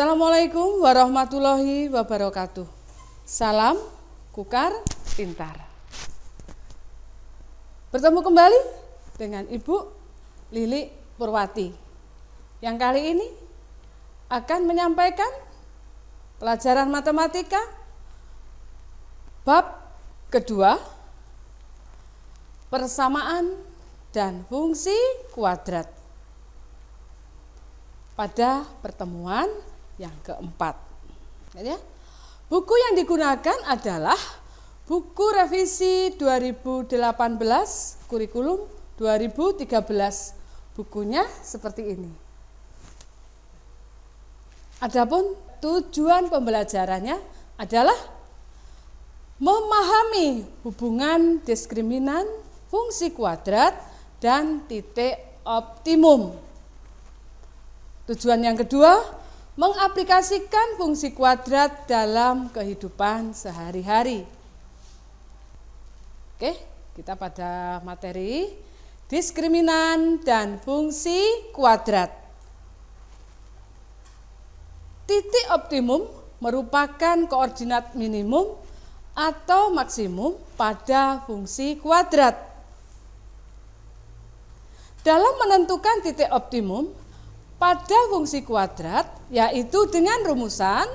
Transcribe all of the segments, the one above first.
Assalamualaikum warahmatullahi wabarakatuh. Salam Kukar Pintar. Bertemu kembali dengan Ibu Lili Purwati yang kali ini akan menyampaikan pelajaran matematika bab kedua, persamaan dan fungsi kuadrat, pada pertemuan yang keempat. Ya. Buku yang digunakan adalah buku revisi 2018 kurikulum 2013. Bukunya seperti ini. Adapun tujuan pembelajarannya adalah memahami hubungan diskriminan, fungsi kuadrat, dan titik optimum. Tujuan yang kedua, mengaplikasikan fungsi kuadrat dalam kehidupan sehari-hari. Oke, kita pada materi diskriminan dan fungsi kuadrat. Titik optimum merupakan koordinat minimum atau maksimum pada fungsi kuadrat. Dalam menentukan titik optimum pada fungsi kuadrat, yaitu dengan rumusan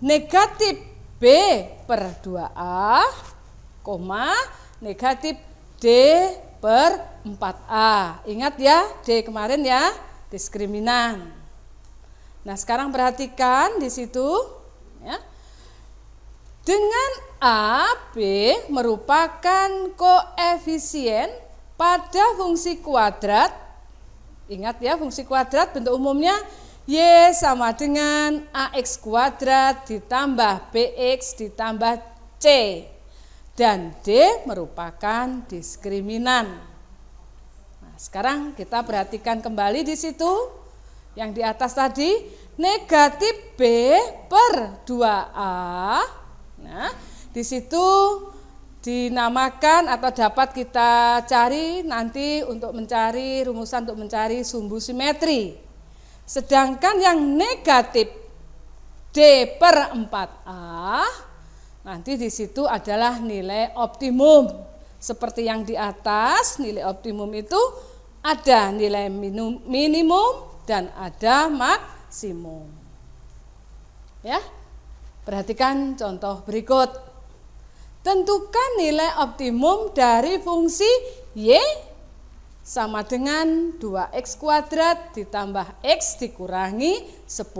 negatif B per 2A, negatif D per 4A. Ingat ya, D kemarin ya, diskriminan. Nah, sekarang perhatikan di situ ya. Dengan A, B merupakan koefisien pada fungsi kuadrat. Ingat ya, fungsi kuadrat bentuk umumnya Y sama dengan AX kuadrat ditambah BX ditambah C. Dan D merupakan diskriminan. Nah, sekarang kita perhatikan kembali di situ. Yang di atas tadi, negatif B per 2A. Nah, di situ dinamakan atau dapat kita cari nanti untuk mencari rumusan untuk mencari sumbu simetri. Sedangkan yang negatif D per 4A nanti di situ adalah nilai optimum. Seperti yang di atas, nilai optimum itu ada nilai minimum dan ada maksimum. Ya. Perhatikan contoh berikut. Tentukan nilai optimum dari fungsi Y sama dengan 2X kuadrat ditambah X dikurangi 10.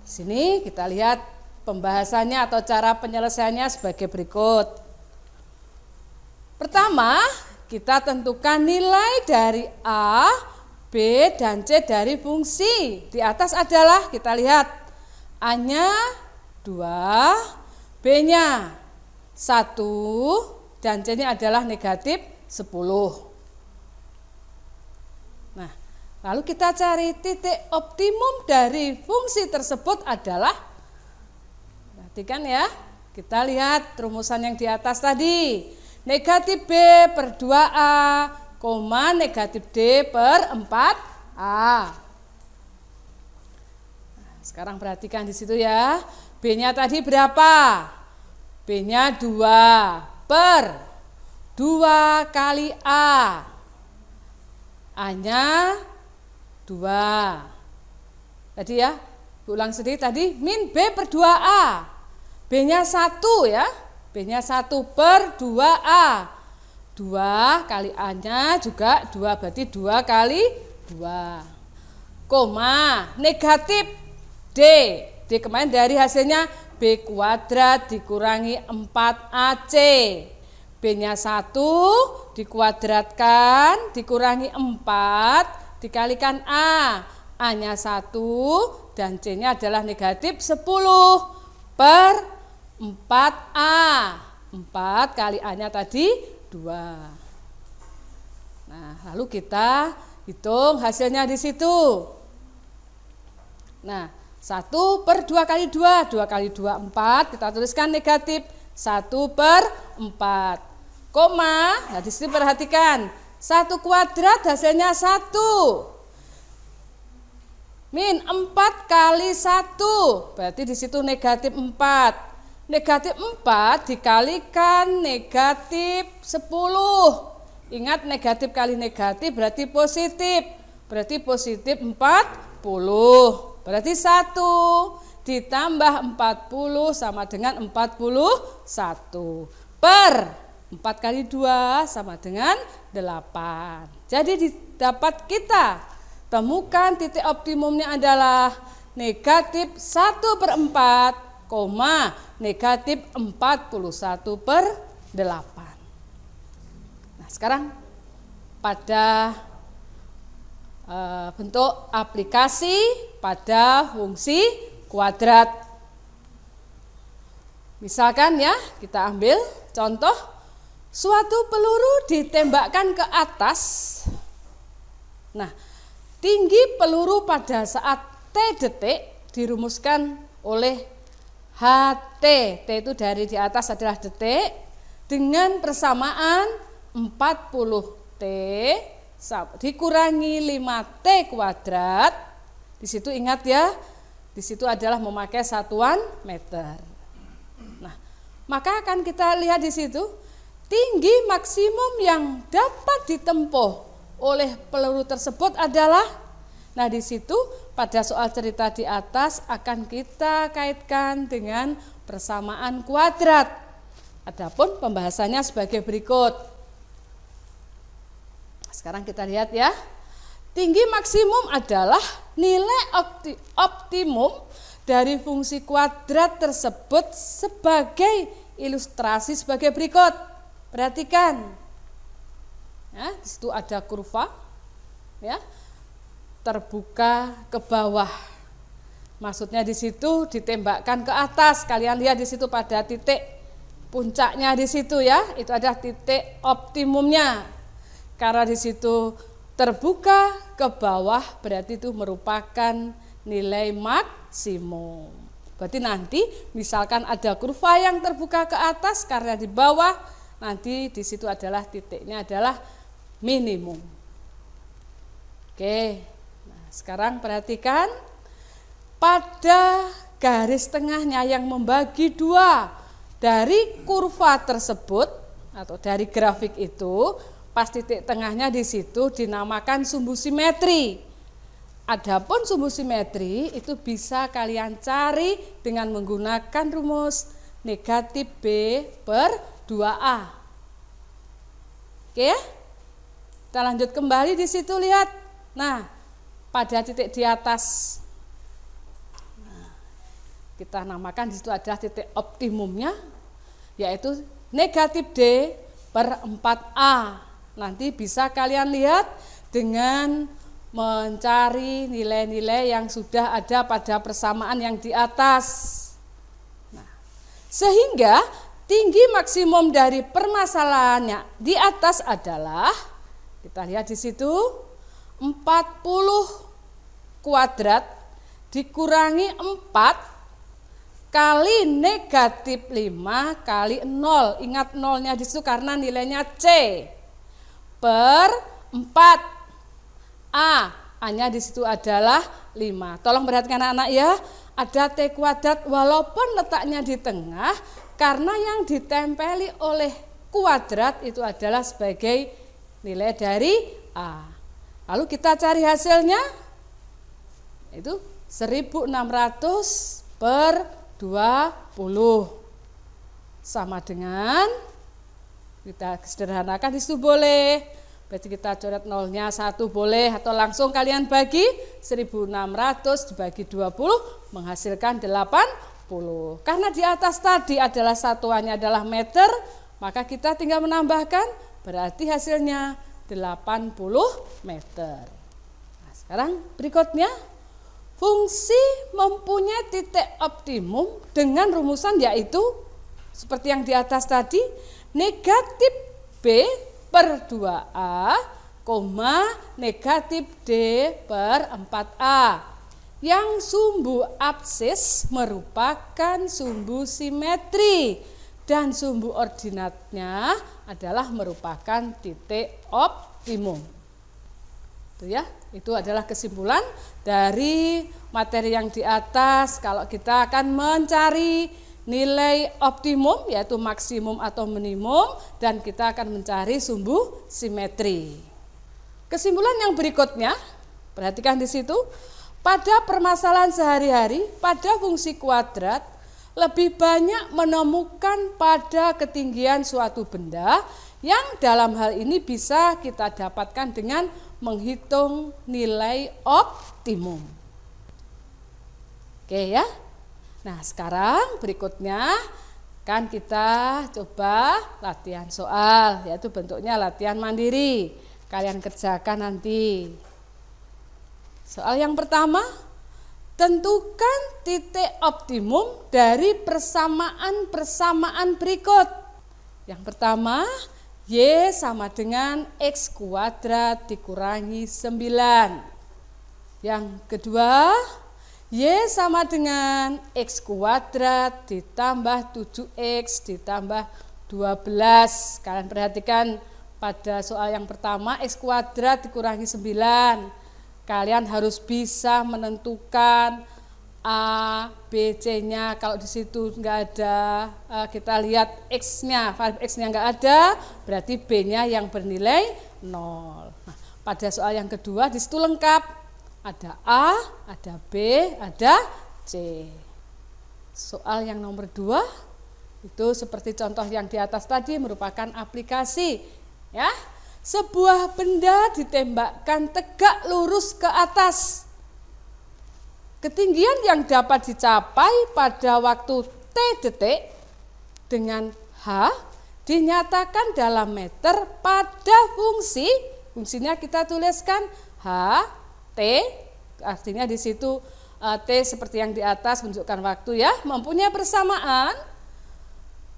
Sini kita lihat pembahasannya atau cara penyelesaiannya sebagai berikut. Pertama, kita tentukan nilai dari A, B, dan C dari fungsi. Di atas adalah kita lihat A-nya 2, B-nya 1 dan C-nya adalah negatif 10. Nah, lalu kita cari titik optimum dari fungsi tersebut adalah, perhatikan ya, kita lihat rumusan yang di atas tadi. Negatif B per 2A, negatif D per 4A. Nah, sekarang perhatikan di situ ya. B-nya tadi berapa? B-nya 2 per 2 kali A. A-nya 2. Tadi ya, ulang sedikit tadi, min B per 2A. B-nya 1 ya. B-nya 1 per 2A. 2 kali A-nya juga 2, berarti 2 kali 2. Negatif D. D kemarin dari hasilnya B kuadrat dikurangi 4AC. B-nya 1 dikuadratkan dikurangi 4 dikalikan A. A-nya 1 dan C-nya adalah negatif 10 per 4A. 4 kali A-nya tadi 2. Nah, lalu kita hitung hasilnya di situ. Nah, 1 per 2 kali 2, 2 kali 2, 4, kita tuliskan negatif 1 per 4. Nah di sini perhatikan, 1 kuadrat hasilnya 1. Min 4 kali 1, berarti di situ negatif 4. Negatif 4 dikalikan negatif 10. Ingat negatif kali negatif berarti positif. Berarti positif 40. Berarti 1 ditambah 40 sama dengan 41. Per 4 kali 2 sama dengan 8. Jadi dapat kita temukan titik optimumnya adalah negatif 1/4, negatif 41/8. Nah, sekarang pada bentuk aplikasi pada fungsi kuadrat. Misalkan ya, kita ambil contoh, suatu peluru ditembakkan ke atas. Nah, tinggi peluru pada saat T detik dirumuskan oleh HT. T itu dari di atas adalah detik, dengan persamaan 40T dikurangi 5T kuadrat. Di situ ingat ya, di situ adalah memakai satuan meter. Nah, maka akan kita lihat di situ tinggi maksimum yang dapat ditempuh oleh peluru tersebut adalah, nah di situ pada soal cerita di atas akan kita kaitkan dengan persamaan kuadrat. Adapun pembahasannya sebagai berikut. Sekarang kita lihat ya. Tinggi maksimum adalah nilai optimum dari fungsi kuadrat tersebut sebagai ilustrasi sebagai berikut. Perhatikan. Ya, di situ ada kurva ya. Terbuka ke bawah. Maksudnya di situ ditembakkan ke atas. Kalian lihat di situ pada titik puncaknya di situ ya. Itu adalah titik optimumnya. Karena di situ terbuka ke bawah berarti itu merupakan nilai maksimum. Berarti nanti misalkan ada kurva yang terbuka ke atas, karena di bawah nanti di situ adalah titiknya adalah minimum. Oke. Nah, sekarang perhatikan pada garis tengahnya yang membagi dua dari kurva tersebut atau dari grafik itu, pas titik tengahnya di situ dinamakan sumbu simetri. Adapun sumbu simetri itu bisa kalian cari dengan menggunakan rumus negatif B per 2A. Oke ya? Kita lanjut kembali di situ, lihat. Nah, pada titik di atas, nah, kita namakan di situ adalah titik optimumnya, yaitu negatif D per 4A. Nanti bisa kalian lihat dengan mencari nilai-nilai yang sudah ada pada persamaan yang di atas. Nah, sehingga tinggi maksimum dari permasalahannya di atas adalah, kita lihat di situ, 40 kuadrat dikurangi 4 kali negatif 5 kali 0. Ingat nolnya di situ karena nilainya C. Per 4. A-nya di situ adalah 5. Tolong perhatikan anak-anak ya. Ada T kuadrat walaupun letaknya di tengah, karena yang ditempeli oleh kuadrat itu adalah sebagai nilai dari A. Lalu kita cari hasilnya. Itu 1600 per 20. Sama dengan, kita sederhanakan di situ boleh. Berarti kita coret nolnya 1 boleh, atau langsung kalian bagi 1600 dibagi 20 menghasilkan 80. Karena di atas tadi adalah satuannya adalah meter, maka kita tinggal menambahkan, berarti hasilnya 80 meter. Nah, sekarang berikutnya, fungsi mempunyai titik optimum dengan rumusan yaitu seperti yang di atas tadi, negatif B per 2A, negatif D per 4A. Yang sumbu absis merupakan sumbu simetri dan sumbu ordinatnya adalah merupakan titik optimum. Itu ya. Itu adalah kesimpulan dari materi yang di atas. Kalau kita akan mencari nilai optimum, yaitu maksimum atau minimum, dan kita akan mencari sumbu simetri. Kesimpulan yang berikutnya, perhatikan di situ, pada permasalahan sehari-hari, pada fungsi kuadrat, lebih banyak menemukan pada ketinggian suatu benda yang dalam hal ini bisa kita dapatkan dengan menghitung nilai optimum. Oke ya. Nah, sekarang berikutnya kan kita coba latihan soal, yaitu bentuknya latihan mandiri. Kalian kerjakan nanti. Soal yang pertama, tentukan titik optimum dari persamaan-persamaan berikut. Yang pertama, Y sama dengan X kuadrat dikurangi 9. Yang kedua, Y sama dengan X kuadrat ditambah 7X ditambah 12. Kalian perhatikan pada soal yang pertama, X kuadrat dikurangi 9. Kalian harus bisa menentukan A, B, C-nya. Kalau di situ enggak ada, kita lihat X-nya, variabel X-nya enggak ada, berarti B-nya yang bernilai 0. Nah, pada soal yang kedua di situ lengkap. Ada A, ada B, ada C. Soal yang nomor 2 itu seperti contoh yang di atas tadi merupakan aplikasi, ya. Sebuah benda ditembakkan tegak lurus ke atas. Ketinggian yang dapat dicapai pada waktu T detik dengan H dinyatakan dalam meter pada fungsinya kita tuliskan H, T, artinya di situ T seperti yang di atas menunjukkan waktu ya, mempunyai persamaan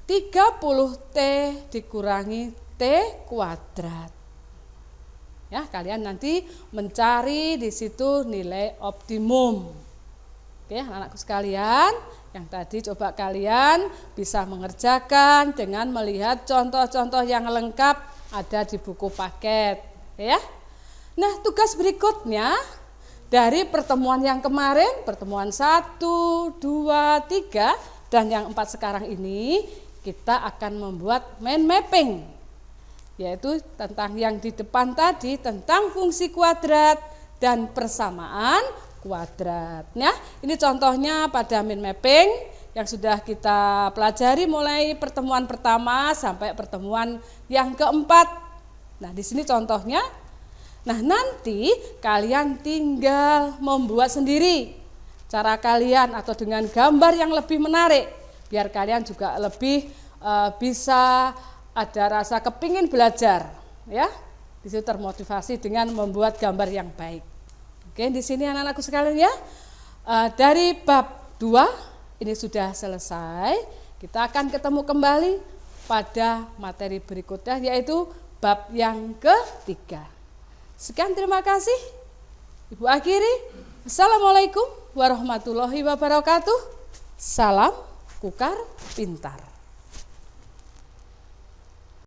30T dikurangi T kuadrat. Ya, kalian nanti mencari di situ nilai optimum. Oke, anak-anakku sekalian, yang tadi coba kalian bisa mengerjakan dengan melihat contoh-contoh yang lengkap ada di buku paket, ya. Nah, tugas berikutnya dari pertemuan yang kemarin, pertemuan 1, 2, 3 dan yang 4 sekarang ini, kita akan membuat mind mapping, yaitu tentang yang di depan tadi, tentang fungsi kuadrat dan persamaan kuadrat. Ya, ini contohnya pada mind mapping yang sudah kita pelajari mulai pertemuan pertama sampai pertemuan yang keempat. Nah, di sini contohnya. Nah, nanti kalian tinggal membuat sendiri cara kalian atau dengan gambar yang lebih menarik, biar kalian juga lebih bisa ada rasa kepingin belajar, ya. Di situ termotivasi dengan membuat gambar yang baik. Oke, di sini anak-anakku sekalian ya, dari bab 2 ini sudah selesai. Kita akan ketemu kembali pada materi berikutnya, yaitu bab yang ketiga. Sekian, terima kasih. Ibu akhiri. Assalamualaikum warahmatullahi wabarakatuh. Salam Kukar Pintar.